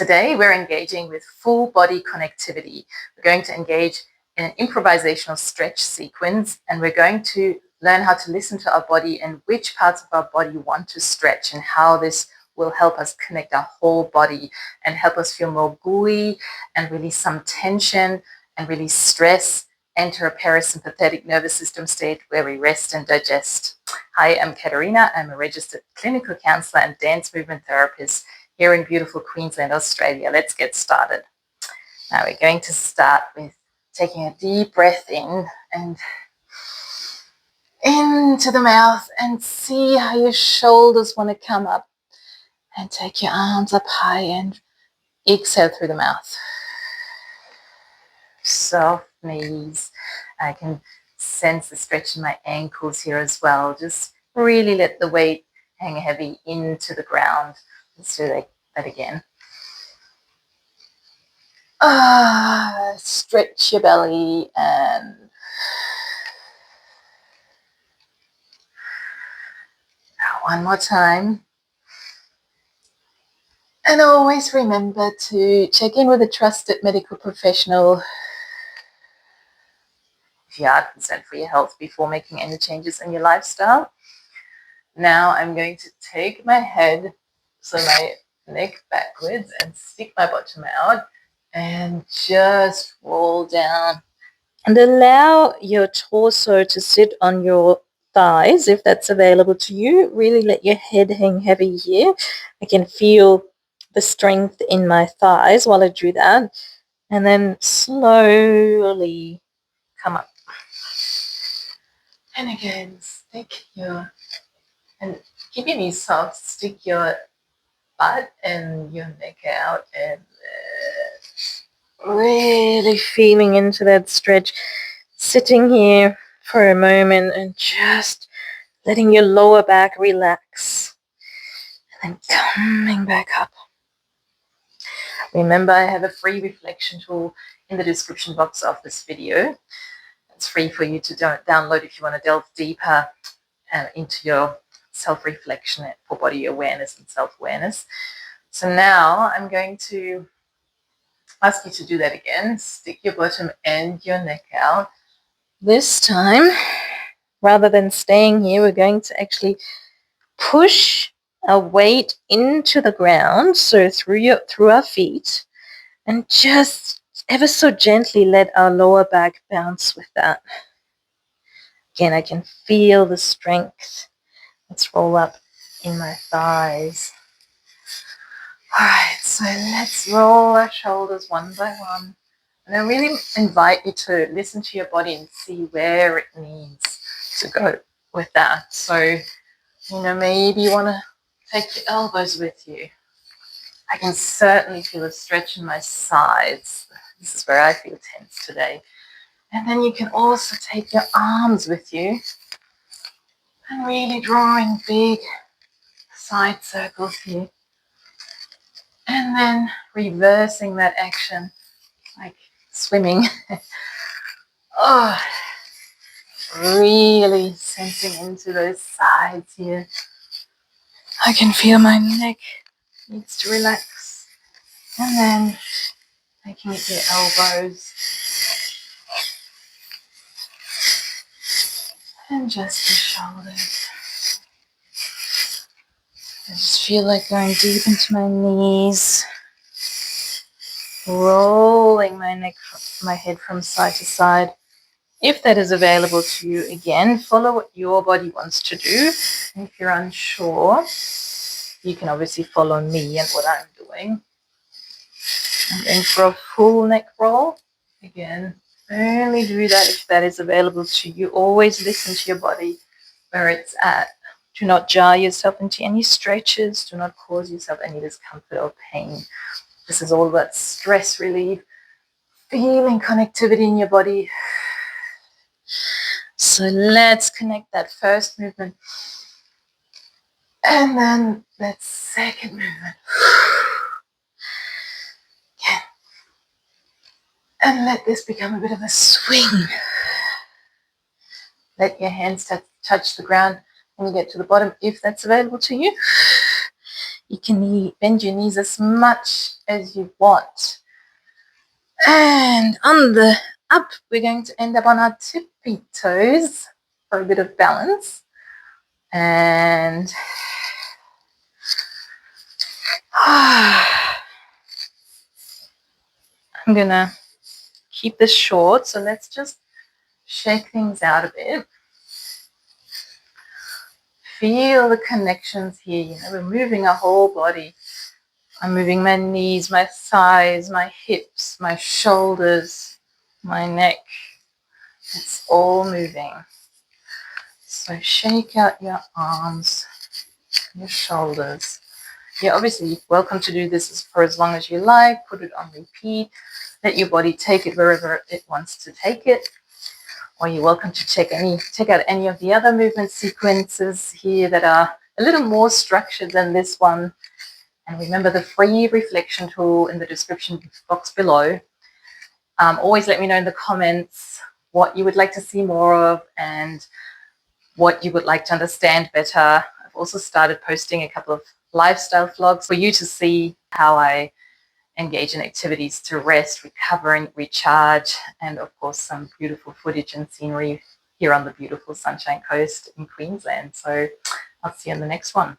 Today we're engaging with full body connectivity. We're going to engage in an improvisational stretch sequence, and we're going to learn how to listen to our body and which parts of our body want to stretch, and how this will help us connect our whole body and help us feel more gooey and release some tension and release stress, enter a parasympathetic nervous system state where we rest and digest. Hi, I'm Katerina. I'm a registered clinical counselor and dance movement therapist here in beautiful Queensland, Australia. Let's get started. Now we're going to start with taking a deep breath in and into the mouth, and see how your shoulders want to come up, and take your arms up high and exhale through the mouth. Soft knees. I can sense the stretch in my ankles here as well. Just really let the weight hang heavy into the ground. Let's do that again. Stretch your belly and now one more time. And always remember to check in with a trusted medical professional if you are concerned for your health before making any changes in your lifestyle. Now I'm going to take my head, so my neck backwards, and stick my bottom out and just roll down. And allow your torso to sit on your thighs if that's available to you. Really let your head hang heavy here. I can feel the strength in my thighs while I do that. And then slowly come up. And again, and keep your knees soft, stick your butt and your neck out, and really feeling into that stretch. Sitting here for a moment and just letting your lower back relax, and then coming back up. Remember, I have a free reflection tool in the description box of this video. It's free for you to download if you want to delve deeper into your self-reflection for body awareness and self-awareness. So now I'm going to ask you to do that again. Stick your bottom and your neck out. This time, rather than staying here, we're going to actually push our weight into the ground, so through our feet, and just ever so gently let our lower back bounce with that. Again, I can feel the strength. Let's roll up in my thighs. All right, so let's roll our shoulders one by one. And I really invite you to listen to your body and see where it needs to go with that. So, maybe you want to take your elbows with you. I can certainly feel a stretch in my sides. This is where I feel tense today. And then you can also take your arms with you and really drawing big side circles here. And then reversing that action like swimming. Really sensing into those sides here. I can feel my neck needs to relax. And then making it your elbows. And just the shoulders. I just feel like going deep into my knees. Rolling my head from side to side. If that is available to you, again, follow what your body wants to do. And if you're unsure, you can obviously follow me and what I'm doing. I'm going for a full neck roll. Again, only do that if that is available to you. Always listen to your body where it's at. Do not jar yourself into any stretches. Do not cause yourself any discomfort or pain. This is all about stress relief, feeling connectivity in your body. So let's connect that first movement. And then that second movement. Again. And let this become a bit of a swing. Let your hands touch the ground when you get to the bottom, if that's available to you. You can bend your knees as much as you want. And on the up, we're going to end up on our tippy toes for a bit of balance. And I'm going to keep this short, so let's just shake things out a bit. Feel the connections here. You know, we're moving our whole body. I'm moving my knees, my thighs, my hips, my shoulders, my neck. It's all moving. So shake out your arms, your shoulders. You're obviously welcome to do this for as long as you like. Put it on repeat. Let your body take it wherever it wants to take it. Or you're welcome to check out any of the other movement sequences here that are a little more structured than this one. And remember the free reflection tool in the description box below. Always let me know in the comments what you would like to see more of and what you would like to understand better. I've also started posting a couple of lifestyle vlogs for you to see how I engage in activities to rest, recover and recharge, and of course some beautiful footage and scenery here on the beautiful Sunshine Coast in Queensland. So I'll see you on the next one.